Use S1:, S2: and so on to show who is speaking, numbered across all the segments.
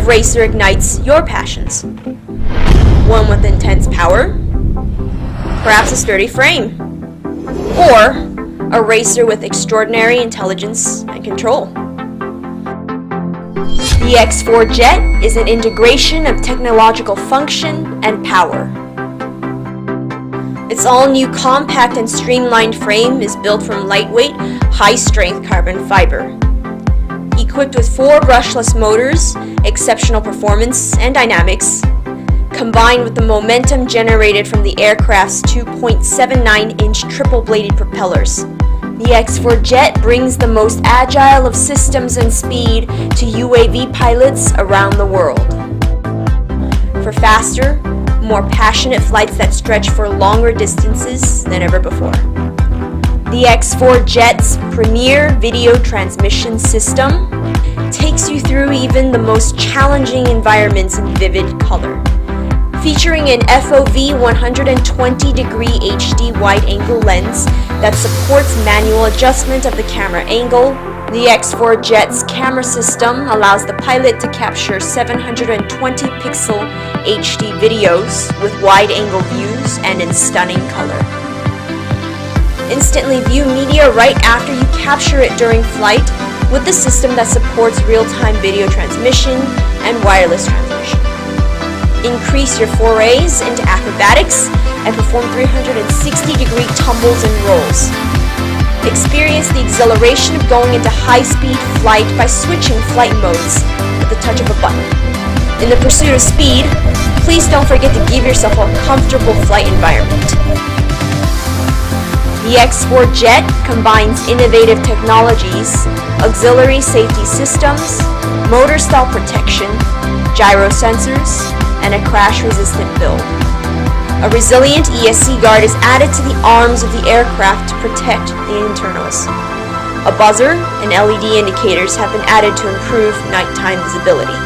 S1: racer ignites your passions? One with intense power? Perhaps a sturdy frame? Or a racer with extraordinary intelligence and control? The X4 Jet is an integration of technological function and power. Its all-new compact and streamlined frame is built from lightweight, high-strength carbon fiber. Equipped with 4 brushless motors, exceptional performance and dynamics, combined with the momentum generated from the aircraft's 2.79-inch triple-bladed propellers, the X4 Jet brings the most agile of systems and speed to UAV pilots around the world. For faster, more passionate flights that stretch for longer distances than ever before. The X4 Jet's premier video transmission system takes you through even the most challenging environments in vivid color. Featuring an FOV 120-degree HD wide-angle lens that supports manual adjustment of the camera angle, the X4 Jet's camera system allows the pilot to capture 720-pixel HD videos with wide-angle views and in stunning color. Instantly view media right after you capture it during flight with the system that supports real-time video transmission and wireless transmission. Increase your forays into acrobatics and perform 360-degree tumbles and rolls. Experience the exhilaration of going into high-speed flight by switching flight modes with the touch of a button. In the pursuit of speed, please don't forget to give yourself a comfortable flight environment. The X4 Jet combines innovative technologies, auxiliary safety systems, motor stall protection, gyro sensors, and a crash-resistant build. A resilient ESC guard is added to the arms of the aircraft to protect the internals. A buzzer and LED indicators have been added to improve nighttime visibility.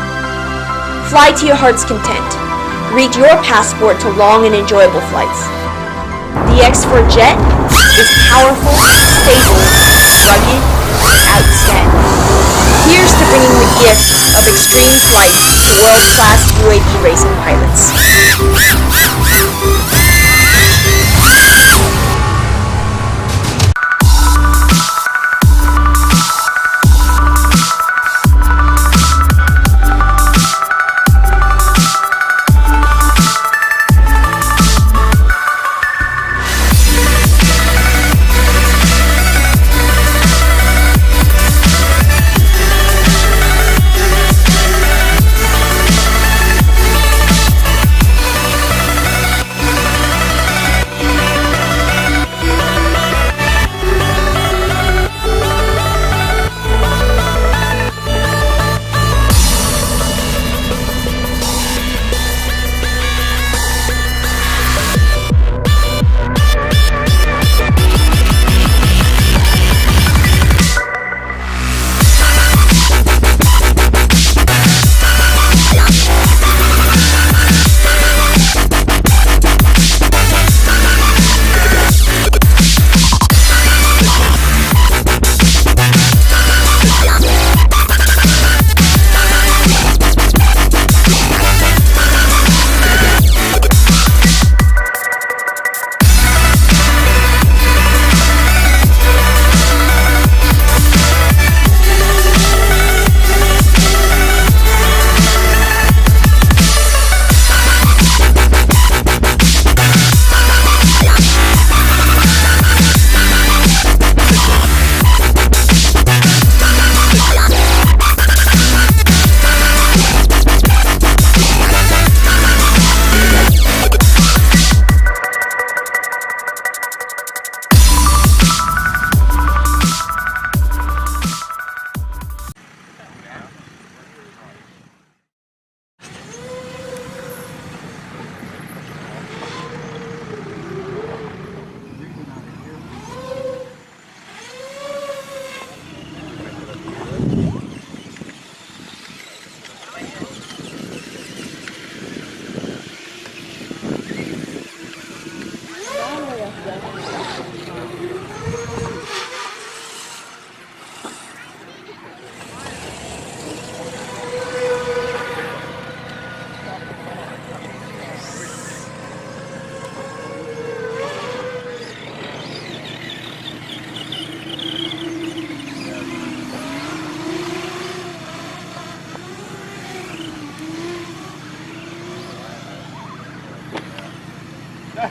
S1: Fly to your heart's content. Read your passport to long and enjoyable flights. The X4 Jet is powerful, stable, rugged, and outstanding. Here's to bringing the gift of extreme flight to world-class UAV racing pilots.
S2: Really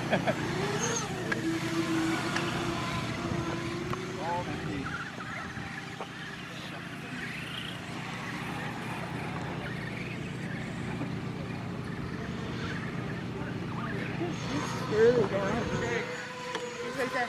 S2: down. He's right there.